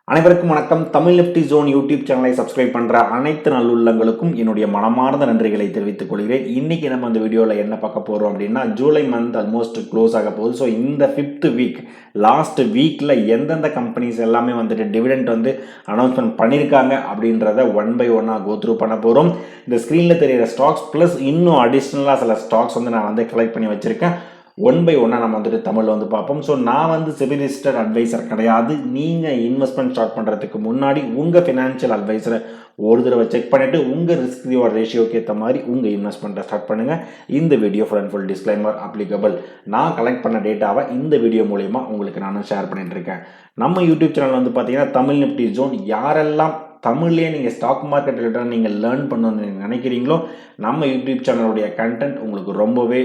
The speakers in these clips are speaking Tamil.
அனைவருக்கும் வணக்கம். தமிழ் நிஃப்டி ஜோன் யூடியூப் சேனலை சப்ஸ்கிரைப் பண்ணுற அனைத்து நல்லுள்ளங்களுக்கும் என்னுடைய மனமார்ந்த நன்றிகளை தெரிவித்துக் கொள்கிறேன். இன்றைக்கி நம்ம இந்த வீடியோவில் என்ன பார்க்க போகிறோம் அப்படின்னா, ஜூலை மந்த் ஆல்மோஸ்ட் க்ளோஸ் ஆக போகுது. ஸோ இந்த 5th வீக் லாஸ்ட் வீக்கில் எந்தெந்த கம்பெனிஸ் எல்லாமே வந்துட்டு டிவிடெண்ட் அனௌன்ஸ்மெண்ட் பண்ணியிருக்காங்க அப்படின்றத ஒன் பை ஒன்னாக கோத்ரூ பண்ண போகிறோம். இந்த ஸ்க்ரீனில் தெரிகிற ஸ்டாக்ஸ் ப்ளஸ் இன்னும் அடிஷ்னலாக சில ஸ்டாக்ஸ் நான் கலெக்ட் பண்ணி வச்சுருக்கேன். ஒன் பை ஒன்னாக நம்ம தமிழில் பார்ப்போம். ஸோ நான் செபி ரிஜிஸ்டர்ட் அட்வைசர் கிடையாது. நீங்கள் இன்வெஸ்ட்மெண்ட் ஸ்டார்ட் பண்ணுறதுக்கு முன்னாடி உங்கள் ஃபினான்ஷியல் அட்வைசரை ஒரு தடவை செக் பண்ணிவிட்டு உங்கள் ரிஸ்க் ரிவார்ட் ரேஷியோக்கு ஏற்ற மாதிரி உங்கள் இன்வெஸ்ட்மெண்ட்டை ஸ்டார்ட் பண்ணுங்கள். இந்த video full and full disclaimer applicable. நான் கலெக்ட் பண்ண டேட்டாவை இந்த வீடியோ மூலயமா உங்களுக்கு நான் ஷேர் பண்ணிட்டு இருக்கேன். நம்ம யூடியூப் சேனல் பார்த்தீங்கன்னா தமிழ் நிஃப்டி ஜோன். யாரெல்லாம் தமிழ்லேயே நீங்கள் ஸ்டாக் மார்க்கெட் ரிலேட்டடாக நீங்கள் லேர்ன் பண்ணணும்னு நினைக்கிறீங்களோ நம்ம யூடியூப் சேனலுடைய கண்டென்ட் உங்களுக்கு ரொம்பவே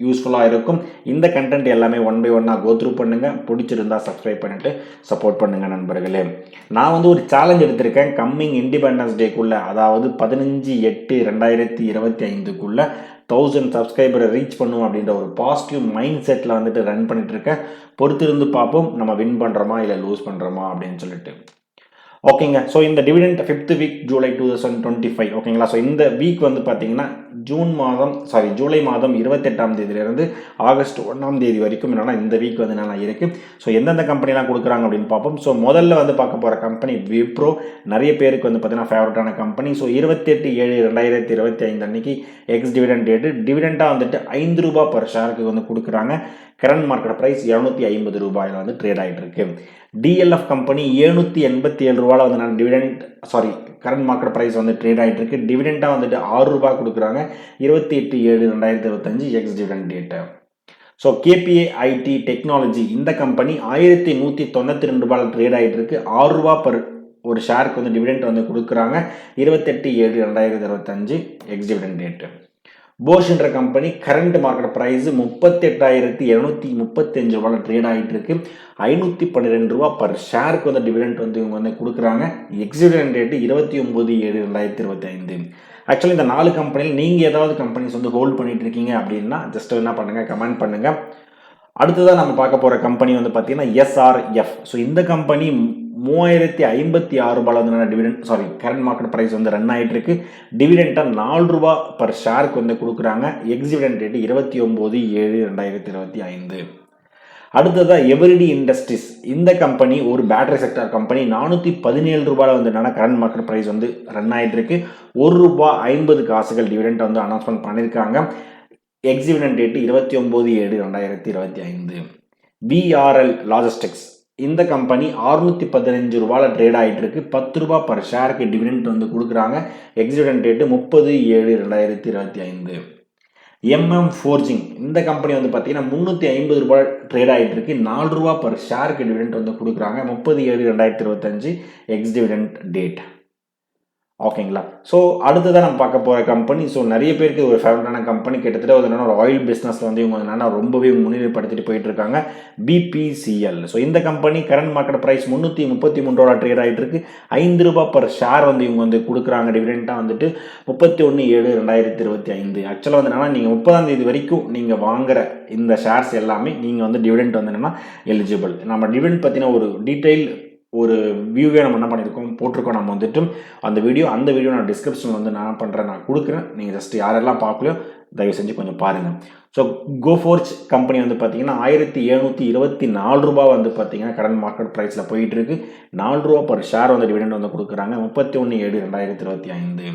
யூஸ்ஃபுல்லாக இருக்கும். இந்த கண்டென்ட் எல்லாமே ஒன் பை ஒன்னாக கோத்ரூ பண்ணுங்கள். பிடிச்சிருந்தால் சப்ஸ்கிரைப் பண்ணிவிட்டு சப்போர்ட் பண்ணுங்கள் நண்பர்களே. நான் ஒரு சேலஞ்ச் எடுத்திருக்கேன். கம்மிங் இண்டிபெண்டன்ஸ் டேக்குள்ளே, அதாவது 15/8/2025 1000 சப்ஸ்கிரைபரை ரீச் பண்ணும் அப்படின்ற ஒரு பாசிட்டிவ் மைண்ட் செட்டில் ரன் பண்ணிட்டு இருக்கேன். பொறுத்திருந்து பார்ப்போம் நம்ம வின் பண்ணுறோமா இல்லை லூஸ் பண்ணுறோமா அப்படின்னு சொல்லிட்டு. ஓகேங்க. ஸோ இந்த டிவிடெண்ட் 5th வீக் ஜூலை 2025 ஓகேங்களா. ஸோ இந்த வீக் பார்த்தீங்கன்னா ஜூலை மாதம் 28ஆம் தேதியிலிருந்து ஆகஸ்ட் 1ஆம் தேதி வரைக்கும் என்னன்னா இந்த வீக் என்னென்ன இருக்குது. ஸோ எந்தெந்த கம்பெனிலாம் கொடுக்குறாங்க அப்படின்னு பார்ப்போம். ஸோ முதல்ல பார்க்க போகிற கம்பெனி விப்ரோ. நிறைய பேருக்கு பார்த்தீங்கன்னா ஃபேவரட்டான கம்பெனி. ஸோ 28/7/2025 அன்னைக்கு எக்ஸ் டிவிடெண்ட் டேட்டு. டிவிடெண்டாக ₹5 பர் ஷேருக்கு கொடுக்குறாங்க. கரண்ட் மார்க்கெட் ப்ரைஸ் ₹250 ட்ரேட் ஆகிட்டு இருக்கு. DLF company ₹787 dividend current market price trade ஆகிட்டு இருக்கு. டிவிடெண்டாக ₹6 கொடுக்குறாங்க. 28/7/2025 ex dividend date. So KPIT technology இந்த கம்பெனி ₹1192 ட்ரேட் ஆகிட்டு இருக்கு. ₹6 பர் ஒரு ஷேருக்கு டிவிடெண்ட் கொடுக்குறாங்க. 28/7/2025 எக்ஸ் டிவிடெண்ட் டேட்டு. போஷ் என்ற company current market price ₹38,735 trade ஆகிட்டு இருக்கு. ₹512 பர் ஷேருக்கு டிவிடெண்ட் இவங்க கொடுக்குறாங்க. Ex dividend date 29/7/2025. ஆக்சுவலி இந்த 4 கம்பெனியில் நீங்கள் ஏதாவது கம்பெனிஸ் ஹோல்ட் பண்ணிட்டு இருக்கீங்க அப்படின்னா ஜஸ்ட் என்ன பண்ணுங்கள், கமெண்ட் பண்ணுங்கள். அடுத்ததாக நம்ம பார்க்க போகிற கம்பெனி பார்த்தீங்கன்னா எஸ்ஆர்எஃப். ஸோ இந்த company ₹3056 dividend current market price run ஆகிட்டு இருக்கு. டிவிடெண்டாக ₹4 பர் ஷேருக்கு கொடுக்குறாங்க. Ex dividend date 29/7/2025. அடுத்ததாக எவரிடி இண்டஸ்ட்ரீஸ் இந்த கம்பெனி ஒரு battery sector company. ₹417 current market price run ஆகிட்டு இருக்கு. ₹1.50 டிவிடெண்ட் அனௌன்ஸ்மெண்ட் பண்ணியிருக்காங்க. Ex dividend date 29/7/2025. பிஆர்எல் லாஜிஸ்டிக்ஸ் இந்த கம்பெனி ₹615 ட்ரேட் ஆகிட்டு இருக்கு. ₹10 பர் ஷேருக்கு டிவிடெண்ட் கொடுக்குறாங்க. Ex dividend date 30/7/2025. எம்எம் ஃபோர்ஜிங் இந்த கம்பெனி பார்த்தீங்கன்னா ₹350 ட்ரேட் ஆகிட்டு இருக்கு. ₹4 பர் ஷேருக்கு டிவிடெண்ட் கொடுக்குறாங்க. 30/7/2025 எக்ஸ் டிவிடெண்ட் டேட். ஓகேங்களா. ஸோ அடுத்ததான் நம்ம பார்க்க போகிற கம்பெனி. ஸோ நிறைய பேருக்கு ஒரு ஃபேவரட்டான கம்பெனி. கிட்டத்தட்ட ஒரு ஆயில் பிஸ்னஸில் இவங்க ரொம்பவே முன்னிலைப்படுத்திட்டு போயிட்டு இருக்காங்க. பிபிசிஎல். ஸோ இந்த company current market price ₹333 trade ஆகிட்டு இருக்கு. ₹5 பர் ஷேர் இவங்க கொடுக்குறாங்க. டிவிடெண்டாக 31/7/2025. ஆக்சுவலாக நீங்கள் 30ஆம் தேதி வரைக்கும் நீங்கள் வாங்குற இந்த ஷேர்ஸ் எல்லாமே நீங்கள் டிவிடெண்ட் என்னென்னா எலிஜிபிள். நம்ம டிவிடெண்ட் பற்றின ஒரு டீட்டெயில் ஒரு வியூவே நம்ம என்ன பண்ணியிருக்கோம் போட்டிருக்கோம். நம்ம அந்த வீடியோ நான் டிஸ்கிரிப்ஷனில் நான் பண்ணுறேன், நான் கொடுக்குறேன். நீங்கள் ஜஸ்ட் யாரெல்லாம் பார்க்கலையோ தயவு செஞ்சு கொஞ்சம் பாருங்கள். ஸோ கோஃபோர்ஜ் கம்பெனி பார்த்தீங்கன்னா ₹1724 பார்த்தீங்கன்னா கரண்ட் மார்க்கெட் ப்ரைஸில் போயிட்டு இருக்கு. ₹4 பர் ஷேர் டிவிடெண்ட் கொடுக்குறாங்க. 31/7/2025.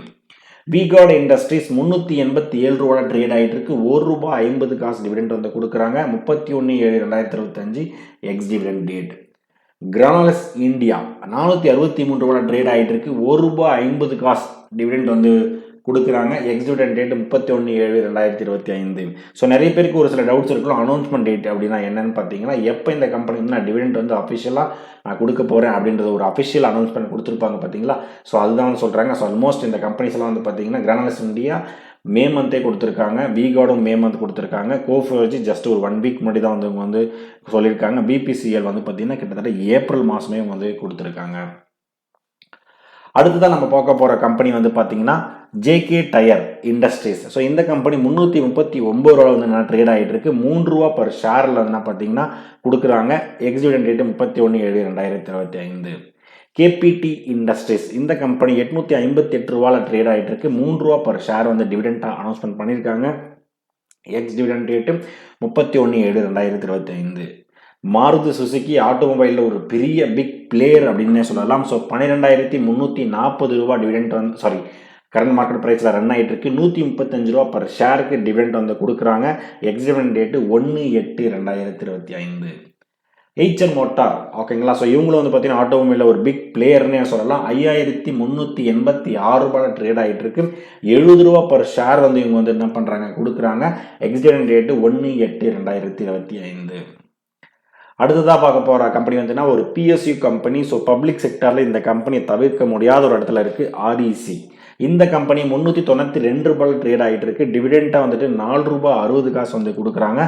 விகார்ட் இண்டஸ்ட்ரீஸ் ₹387 ட்ரேட் ஆகிட்டு இருக்கு. ₹1.50 டிவிடெண்ட் கொடுக்குறாங்க. 31/7/2025 ex dividend date. Granules India ₹463 trade ஆகிட்டு இருக்கு. ₹1.50 டிவிடெண்ட் கொடுக்குறாங்க. Accident date 31/7/2025. ஸோ நிறைய பேருக்கு ஒரு சில டவுட்ஸ் இருக்கலாம். அனௌன்ஸ்மெண்ட் டேட் அப்படின்னா என்னன்னு பார்த்தீங்கன்னா, எப்போ இந்த கம்பெனி நான் டிவிடெண்ட் அஃபிஷியலாக நான் கொடுக்க போகிறேன் அப்படின்றது ஒரு அஃபிஷியல் அனௌன்ஸ்மெண்ட் கொடுத்துருப்பாங்க பார்த்தீங்களா. ஸோ அதுதான் சொல்கிறாங்க. ஸோ ஆல்மோஸ்ட் இந்த கம்பெனிஸ் எல்லாம் பார்த்தீங்கன்னா கிரானலஸ் இந்தியா மே மந்தே கொடுத்துருக்காங்க. விகார்டும் மே மந்த் கொடுத்துருக்காங்க. கோஃபோர்ஜ் ஜஸ்ட் ஒரு 1 வீக் முன்னாடி தான் இவங்க சொல்லியிருக்காங்க. பிபிசிஎல் பார்த்தீங்கன்னா கிட்டத்தட்ட ஏப்ரல் மாதமே கொடுத்துருக்காங்க. அடுத்ததான் நம்ம பார்க்க போகிற கம்பெனி பார்த்தீங்கன்னா ஜேகே டயர் இண்டஸ்ட்ரீஸ். ஸோ இந்த கம்பெனி ₹339 ட்ரேட் ஆகிட்டு இருக்கு. ₹3 பர் ஷேரில் பார்த்தீங்கன்னா கொடுக்குறாங்க. Ex dividend date 31/7/2025. கேபிடி இண்டஸ்ட்ரீஸ் இந்த கம்பெனி 858 ரூபாயில் ட்ரேட் ஆகிட்டு இருக்கு. 3 ரூபா பர் ஷேர் வந்து டிவிடெண்டாக அனௌன்ஸ்மெண்ட் பண்ணியிருக்காங்க. Ex dividend date 31/7/2025. Maruti Suzuki ஆட்டோமொபைலில் ஒரு பெரிய பிக் பிளேயர் அப்படின்னே சொல்லலாம். ஸோ 12,340 ரூபா டிவிடெண்ட் வந்து கரண்ட் மார்க்கெட் ப்ரைஸில் ரன் ஆகிட்டு இருக்கு. 135 ரூபா பர் ஷேருக்கு டிவிடெண்ட் வந்து கொடுக்குறாங்க. Ex dividend date 1/8/2025. ஹெச்என் மோட்டார் ஓகேங்களா. ஸோ இவங்களும் வந்து பார்த்தீங்கன்னா ஆட்டோமொபைலில் ஒரு பிக் பிளேயர்னே சொல்லலாம். 5,386 ரூபாயில் ட்ரேட் ஆகிட்டு இருக்கு. 70 ரூபா பர் ஷேர் வந்து இவங்க வந்து என்ன பண்ணுறாங்க கொடுக்குறாங்க. Ex dividend date 1/8/2025. அடுத்ததாக பார்க்க போகிற கம்பெனி வந்துன்னா ஒரு பிஎஸ்யூ கம்பெனி. ஸோ பப்ளிக் செக்டரில் இந்த கம்பெனியை தவிர்க்க முடியாத ஒரு இடத்துல இருக்குது. ஆர்இசி இந்த கம்பெனி 392 ரூபாயில் ட்ரேட் ஆகிட்டு இருக்கு. டிவிடெண்டாக வந்துட்டு 4 ரூபாய் 60 காசு வந்து கொடுக்குறாங்க.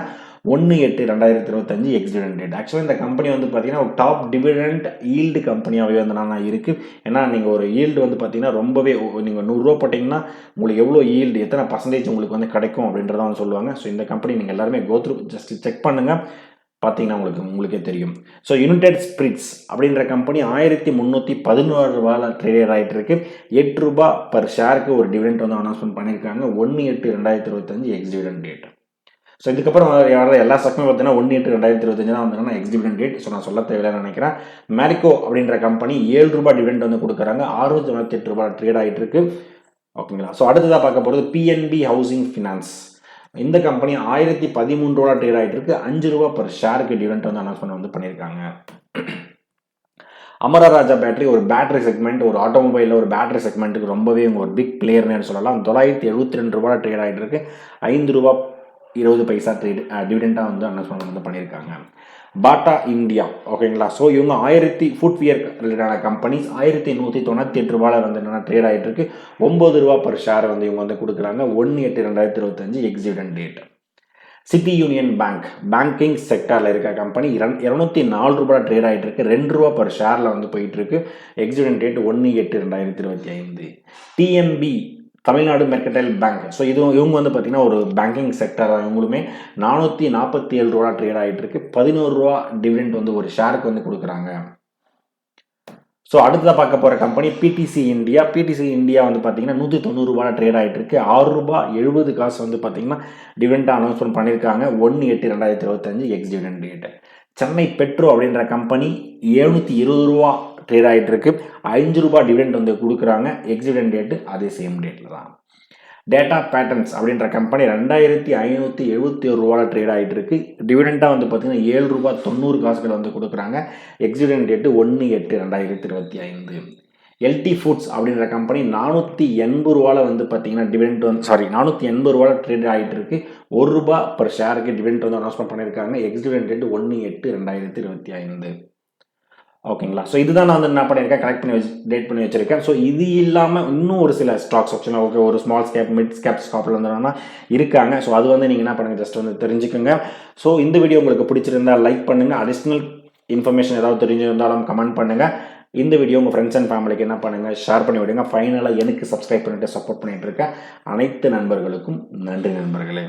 1/8/2025 எக்ஸ் டிவிடெண்ட் டேட். ஆக்சுவலாக இந்த கம்பெனி வந்து பார்த்தீங்கன்னா ஒரு டாப் டிவிடெண்ட் ஈல்டு கம்பெனியாகவே வந்து நான் இருக்குது. ஏன்னா நீங்கள் ஒரு ஈல்டு வந்து பார்த்தீங்கன்னா ரொம்பவே நீங்கள் 100 ரூபா போட்டிங்கன்னா உங்களுக்கு எவ்வளோ ஈல்டு எத்தனை பர்சன்டேஜ் உங்களுக்கு வந்து கிடைக்கும் அப்படின்றத வந்து சொல்லுவாங்க. ஸோ இந்த கம்பெனி நீங்கள் எல்லாருமே கோத்ரூ ஜஸ்ட் செக் பண்ணுங்கள், பார்த்தீங்கன்னா உங்களுக்கே தெரியும். ஸோ யுனைடெட் ஸ்பிரிட்ஸ் அப்படின்ற கம்பெனி 1,311 ரூபாயில் ட்ரேட் ஆகிட்டு இருக்கு. 8 ரூபா பர் ஷேருக்கு ஒரு டிவிடெண்ட் வந்து அனௌன்ஸ்மெண்ட் பண்ணியிருக்காங்க. 1/8/2025 எக்ஸ் டிவிடெண்ட் டேட். ஸோ இதுக்கப்புறம் எல்லா ஸ்டாக்குமே பார்த்தீங்கன்னா 1/8/2025 தான் வந்து எக்ஸ் டிவிடெண்ட் டேட். ஸோ நான் சொல்ல தேவையில்லைன்னு நினைக்கிறேன். மேரிகோ அப்படின்ற கம்பெனி 7 ரூபா டிவிடெண்ட் வந்து கொடுக்குறாங்க. 698 ரூபாய் ட்ரேட் ஆகிட்டு இருக்கு. ஓகேங்களா. ஸோ அடுத்ததாக பார்க்க போகிறது பிஎன்பி ஹவுசிங் ஃபினான்ஸ். இந்த கம்பெனி 1,013 ரூபா ட்ரேட் ஆகிட்டு இருக்கு. 5 ரூபா பர் ஷேருக்கு டிவிடெண்ட் வந்து அனௌன்ஸ்மெண்ட் வந்து பண்ணியிருக்காங்க. அமரா ராஜா பேட்டரி ஒரு பேட்டரி செக்மெண்ட், ஒரு ஆட்டோமொபைலில் ஒரு பேட்டரி செக்மெண்ட்டுக்கு ரொம்பவே ஒரு பிக் பிளேயர்னு சொல்லலாம். 972 ரூபா ட்ரேட் ஆகிட்டு இருக்கு. 5 ரூபா 20 பைசா ட்ரேட் டிவிடெண்டாக வந்து அனௌன்ஸ்மெண்ட் வந்து பண்ணியிருக்காங்க. பாட்டா இந்தியா ஓகேங்களா. ஸோ இவங்க 1000 ஃபுட்வியர் ரிலேட்டான கம்பெனிஸ் 1,198 ரூபாயில் வந்து என்னென்னா ட்ரேட் ஆகிட்டு இருக்கு. 9 ரூபா பர் ஷேர் வந்து இவங்க வந்து கொடுக்குறாங்க. 1/8/2025 ex dividend date. City Union Bank banking செக்டரில் இருக்க கம்பெனி 204 ரூபாய் ட்ரேட் ஆகிட்டு இருக்கு. 2 ரூபா பர் ஷேரில் வந்து போயிட்டு இருக்கு. X dividend date 1/8/2025. DNB Tamil Nadu mercantile bank. So இவங்க வந்து பார்த்தீங்கன்னா ஒரு பேங்கிங் செக்டர். இவங்களுமே 447 ரூபா ட்ரேட் ஆகிட்டு இருக்கு. 11 ரூபா டிவிடெண்ட் வந்து ஒரு ஷேருக்கு வந்து கொடுக்குறாங்க. ஸோ அடுத்ததாக பார்க்க போகிற company BDC India. BDC India வந்து பார்த்தீங்கன்னா 190 ரூபாய் ட்ரேட் ஆகிட்டு இருக்கு. 6 ரூபாய் 70 காசு வந்து பார்த்தீங்கன்னா டிவிடெண்டாக அனௌன்ஸ்மெண்ட் பண்ணியிருக்காங்க. 1/8/2025 ex dividend date. Chennai Petro அப்படின்ற கம்பெனி 720 ரூபா ட்ரேட் ஆகிட்டு இருக்கு. 5 ரூபாய் டிவிடெண்ட் வந்து கொடுக்குறாங்க. எக்ஸ் டிவிடெண்ட் டேட்டு அதே சேம் டேட்டில் தான். டேட்டா பேட்டர்ன்ஸ் அப்படின்ற கம்பெனி 2,571 ரூபாயில் ட்ரேட் ஆகிட்டு இருக்கு. டிவிடெண்டாக வந்து பார்த்தீங்கன்னா 7 ரூபாய் 90 காசுகள் வந்து கொடுக்குறாங்க. Ex dividend date 1/8/2025. LT foods அப்படின்ற கம்பெனி 480 ரூபாயில் வந்து பார்த்தீங்கன்னா டிவிடெண்ட் வந்து 480 ரூபாயில் ட்ரேட் ஆகிட்டு இருக்கு. 1 ரூபா பர் ஷேருக்கு டிவிடெண்ட் வந்து அனௌன்ஸ்மெண்ட் பண்ணியிருக்காங்க. Ex dividend date 1/8/2025. ஓகேங்களா. ஸோ இதுதான் நான் வந்து என்ன பண்ணியிருக்கேன், கலெக்ட் பண்ணி டேட் பண்ணி வச்சிருக்கேன். ஸோ இது இல்லாமல் இன்னும் ஒரு சில ஸ்டாக்ஸ் ஆப்ஷனில் ஒரு ஸ்மால் ஸ்கேப் மிட் ஸ்கேப் ஸ்டாக்ல வந்து இருக்காங்க. ஸோ அது வந்து நீங்கள் என்ன பண்ணுங்கள், ஜஸ்ட் வந்து தெரிஞ்சுக்கோங்க. ஸோ இந்த வீடியோ உங்களுக்கு பிடிச்சிருந்தா லைக் பண்ணுங்கள். அடிஷ்னல் இன்ஃபர்மேஷன் ஏதாவது தெரிஞ்சிருந்தாலும் கமெண்ட் பண்ணுங்கள். இந்த வீடியோ உங்கள் ஃப்ரெண்ட்ஸ் அண்ட் ஃபேமிலிக்கு என்ன பண்ணுங்கள், ஷேர் பண்ணி விடுங்க. ஃபைனலாக எனக்கு சப்ஸ்கிரைப் பண்ணிட்டு சப்போர்ட் பண்ணிட்டு இருக்க அனைத்து நண்பர்களுக்கும் நன்றி நண்பர்களே.